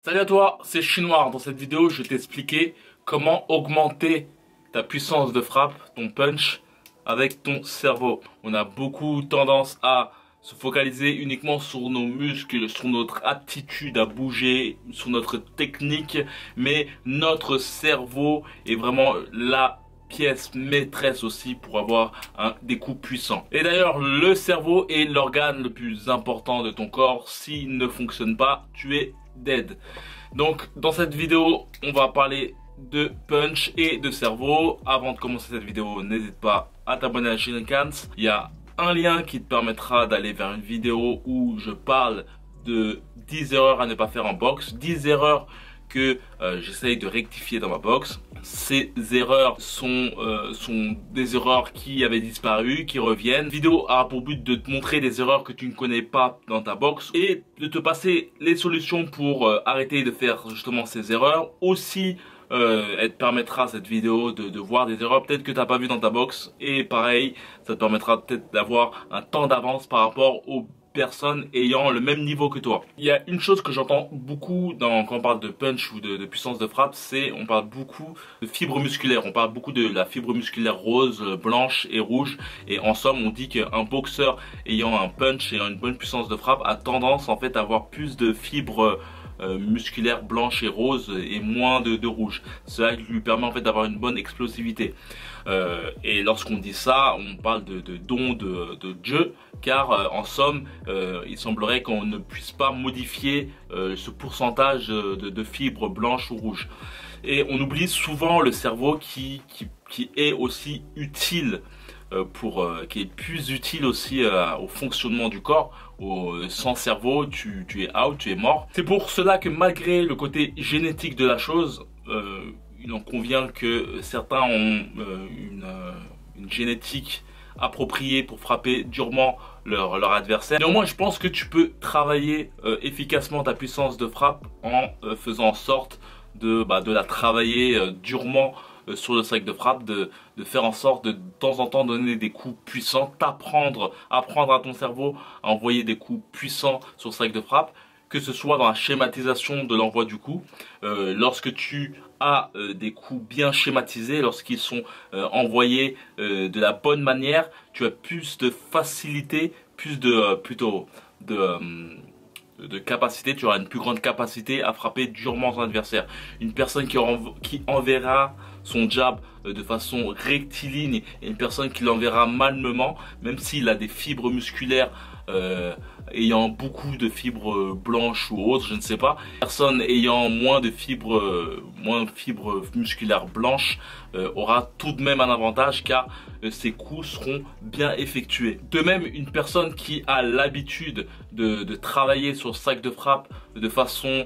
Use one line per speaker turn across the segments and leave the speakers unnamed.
Salut à toi, c'est Chinois. Dans cette vidéo, je vais t'expliquer comment augmenter ta puissance de frappe, ton punch, avec ton cerveau. On a beaucoup tendance à se focaliser uniquement sur nos muscles, sur notre aptitude à bouger, sur notre technique, mais notre cerveau est vraiment la pièce maîtresse aussi pour avoir des coups puissants. Et d'ailleurs, le cerveau est l'organe le plus important de ton corps. S'il ne fonctionne pas, tu es dead. Donc dans cette vidéo, on va parler de punch et de cerveau. Avant de commencer cette vidéo, n'hésite pas à t'abonner à la chaîne Kans. Il y a un lien qui te permettra d'aller vers une vidéo où je parle de 10 erreurs à ne pas faire en boxe, 10 erreurs que j'essaye de rectifier dans ma boxe. Ces erreurs sont des erreurs qui avaient disparu, qui reviennent. La vidéo a pour but de te montrer des erreurs que tu ne connais pas dans ta boxe et de te passer les solutions pour arrêter de faire justement ces erreurs. Aussi, elle te permettra, cette vidéo, de voir des erreurs peut-être que tu n'as pas vu dans ta boxe. Et pareil, ça te permettra peut-être d'avoir un temps d'avance par rapport aux personnes ayant le même niveau que toi. Il y a une chose que j'entends beaucoup quand on parle de punch ou de puissance de frappe, c'est on parle beaucoup de fibres musculaires. On parle beaucoup de la fibre musculaire rose, blanche et rouge. Et en somme, on dit qu'un boxeur ayant un punch et une bonne puissance de frappe a tendance en fait à avoir plus de fibres musculaire blanche et rose et moins de rouge. Cela lui permet en fait d'avoir une bonne explosivité. Et lorsqu'on dit ça, on parle de don de Dieu, car en somme, il semblerait qu'on ne puisse pas modifier ce pourcentage de fibres blanches ou rouges. Et on oublie souvent le cerveau qui est aussi utile qui est plus utile aussi au fonctionnement du corps. Sans cerveau, tu es out, tu es mort. C'est pour cela que malgré le côté génétique de la chose, il en convient que certains ont une génétique appropriée pour frapper durement leur adversaire. Néanmoins, je pense que tu peux travailler efficacement ta puissance de frappe en faisant en sorte de la travailler durement sur le sac de frappe, de faire en sorte de temps en temps donner des coups puissants, apprendre à ton cerveau à envoyer des coups puissants sur le sac de frappe, que ce soit dans la schématisation de l'envoi du coup. Lorsque tu as des coups bien schématisés, lorsqu'ils sont envoyés de la bonne manière, tu as plus de facilité, de capacité, tu auras une plus grande capacité à frapper durement son adversaire. Une personne qui enverra son jab de façon rectiligne et une personne qui l'enverra mallement, même s'il a des fibres musculaires ayant beaucoup de fibres blanches ou autres, je ne sais pas. Personne ayant moins de fibres musculaires blanches aura tout de même un avantage, car ses coups seront bien effectués. De même, une personne qui a l'habitude de travailler sur le sac de frappe de façon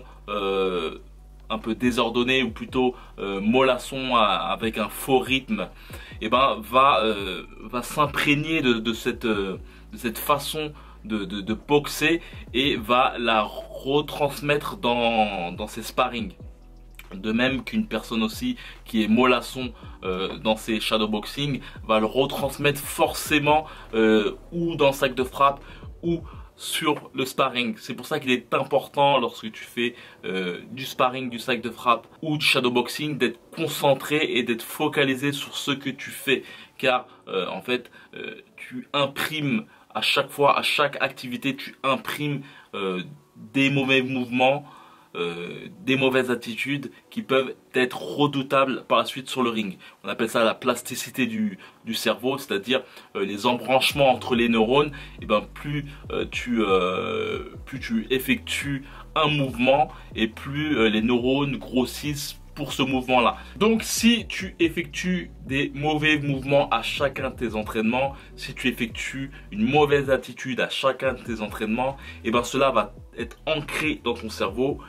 un peu désordonnée, ou plutôt mollasson avec un faux rythme, et va s'imprégner de cette façon de boxer et va la retransmettre dans ses sparring. De même qu'une personne aussi qui est mollasson dans ses shadowboxing va le retransmettre forcément ou dans le sac de frappe ou sur le sparring. C'est pour ça qu'il est important, lorsque tu fais du sparring, du sac de frappe ou du shadowboxing, d'être concentré et d'être focalisé sur ce que tu fais, car en fait tu imprimes à chaque fois, à chaque activité, tu imprimes des mauvais mouvements, des mauvaises attitudes qui peuvent être redoutables par la suite sur le ring. On appelle ça la plasticité du cerveau, c'est-à-dire les embranchements entre les neurones. Et plus tu effectues un mouvement, et plus les neurones grossissent pour ce mouvement-là. Donc si tu effectues des mauvais mouvements à chacun de tes entraînements, si tu effectues une mauvaise attitude à chacun de tes entraînements, cela va être ancré dans ton cerveau.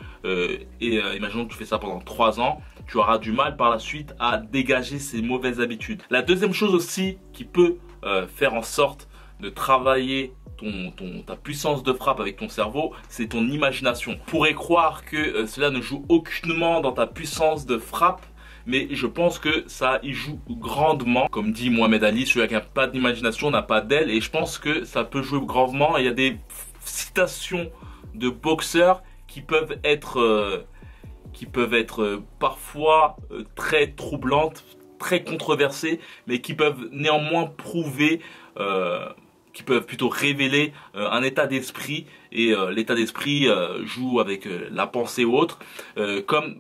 Imaginons que tu fais ça pendant 3 ans, tu auras du mal par la suite à dégager ces mauvaises habitudes. La deuxième chose aussi qui peut faire en sorte de travailler ta puissance de frappe avec ton cerveau, c'est ton imagination. On pourrait croire que cela ne joue aucunement dans ta puissance de frappe, mais je pense que ça y joue grandement. Comme dit Mohamed Ali, celui qui n'a pas d'imagination n'a pas d'aile, et je pense que ça peut jouer grandement. Il y a des citations de boxeurs qui peuvent être qui peuvent être parfois très troublantes, très controversées, mais qui peuvent néanmoins prouver, qui peuvent plutôt révéler un état d'esprit. Et l'état d'esprit joue avec la pensée ou autre, comme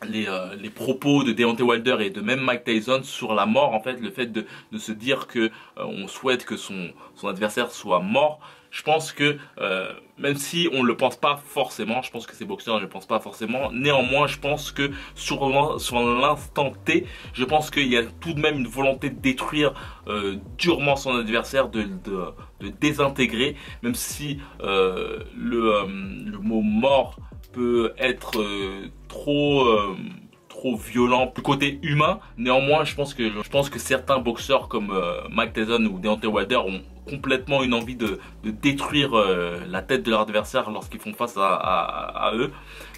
les propos de Deontay Wilder et de même Mike Tyson sur la mort, en fait, le fait de se dire que on souhaite que son adversaire soit mort. Je pense que même si on ne le pense pas forcément, je pense que ces boxeurs ne le pensent pas forcément, néanmoins je pense que sur l'instant T, je pense qu'il y a tout de même une volonté de détruire durement son adversaire, de désintégrer, même si le mot mort peut être trop violent du côté humain. Néanmoins, je pense que certains boxeurs comme Mike Tyson ou Deontay Wilder ont complètement une envie de détruire la tête de leur adversaire lorsqu'ils font face à eux.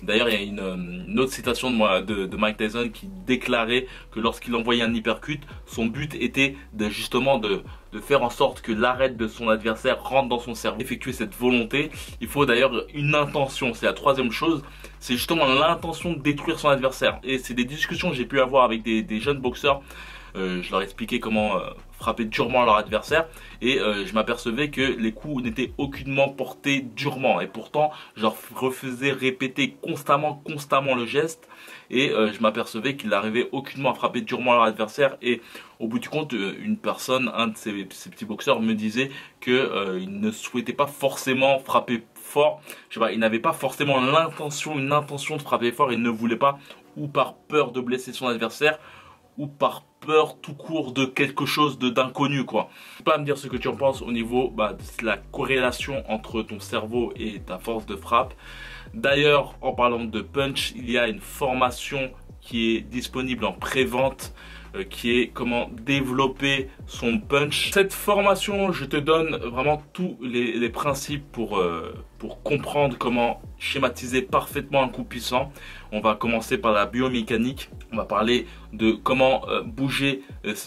D'ailleurs, il y a une autre citation de Mike Tyson qui déclarait que lorsqu'il envoyait un uppercut, son but était justement de faire en sorte que l'arête de son adversaire rentre dans son cerveau. Effectuer cette volonté, il faut d'ailleurs une intention. C'est la troisième chose, c'est justement l'intention de détruire son adversaire. Et c'est des discussions que j'ai pu avoir avec des jeunes boxeurs. Je leur expliquais comment frapper durement leur adversaire et je m'apercevais que les coups n'étaient aucunement portés durement, et pourtant je leur refaisais répéter constamment le geste et je m'apercevais qu'il n'arrivait aucunement à frapper durement leur adversaire. Et au bout du compte, une personne, un de ces petits boxeurs me disait que il ne souhaitait pas forcément frapper fort. Je sais pas, il n'avait pas forcément une intention de frapper fort, il ne voulait pas, ou par peur de blesser son adversaire, ou par peur tout court de quelque chose d'inconnu, quoi. Tu peux pas me dire ce que tu en penses au niveau de la corrélation entre ton cerveau et ta force de frappe. D'ailleurs, en parlant de punch, il y a une formation qui est disponible en pré-vente, qui est comment développer son punch. Cette formation, je te donne vraiment tous les principes pour comprendre comment schématiser parfaitement un coup puissant. On va commencer par la biomécanique. On va parler de comment bouger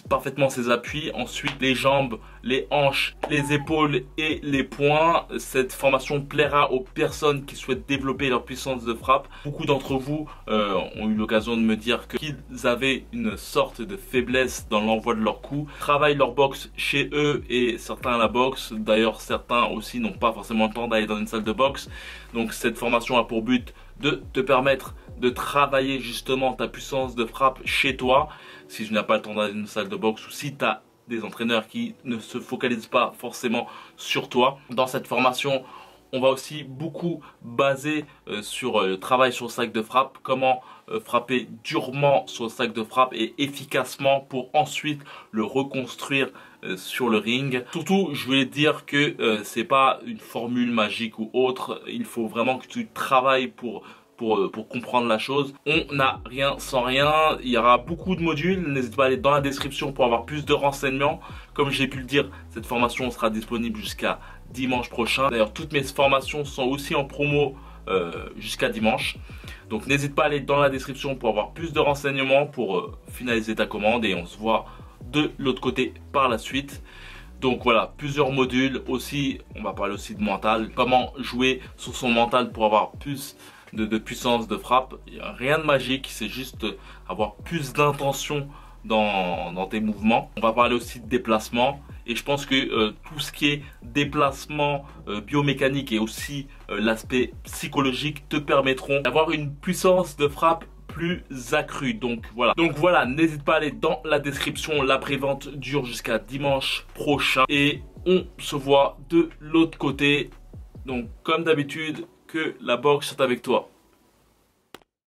parfaitement ses appuis. Ensuite, les jambes, les hanches, les épaules et les poings. Cette formation plaira aux personnes qui souhaitent développer leur puissance de frappe. Beaucoup d'entre vous ont eu l'occasion de me dire qu'ils avaient une sorte de faiblesse dans l'envoi de leurs coups, travaillent leur boxe chez eux et certains la boxe. D'ailleurs, certains aussi n'ont pas forcément le temps d'aller dans une salle de boxe. Donc cette formation a pour but de te permettre de travailler justement ta puissance de frappe chez toi, si tu n'as pas le temps d'aller dans une salle de boxe, ou si tu as des entraîneurs qui ne se focalisent pas forcément sur toi. Dans cette formation, on va aussi beaucoup baser sur le travail sur le sac de frappe, comment frapper durement sur le sac de frappe et efficacement pour ensuite le reconstruire sur le ring. Surtout, je voulais dire que c'est pas une formule magique ou autre, il faut vraiment que tu travailles pour comprendre la chose. On n'a rien sans rien. Il y aura beaucoup de modules. N'hésite pas à aller dans la description pour avoir plus de renseignements. Comme j'ai pu le dire, cette formation sera disponible jusqu'à dimanche prochain. D'ailleurs, toutes mes formations sont aussi en promo jusqu'à dimanche. Donc n'hésite pas à aller dans la description pour avoir plus de renseignements, pour finaliser ta commande, et on se voit de l'autre côté par la suite. Donc voilà, plusieurs modules aussi. On va parler aussi de mental, comment jouer sur son mental pour avoir plus de puissance de frappe. Il n'y a rien de magique, c'est juste avoir plus d'intention dans tes mouvements. On va parler aussi de déplacement, et je pense que tout ce qui est déplacement biomécanique et aussi l'aspect psychologique te permettront d'avoir une puissance de frappe plus accrue. Donc voilà, n'hésite pas à aller dans la description. La prévente dure jusqu'à dimanche prochain et on se voit de l'autre côté. Donc comme d'habitude, que la boxe soit avec toi.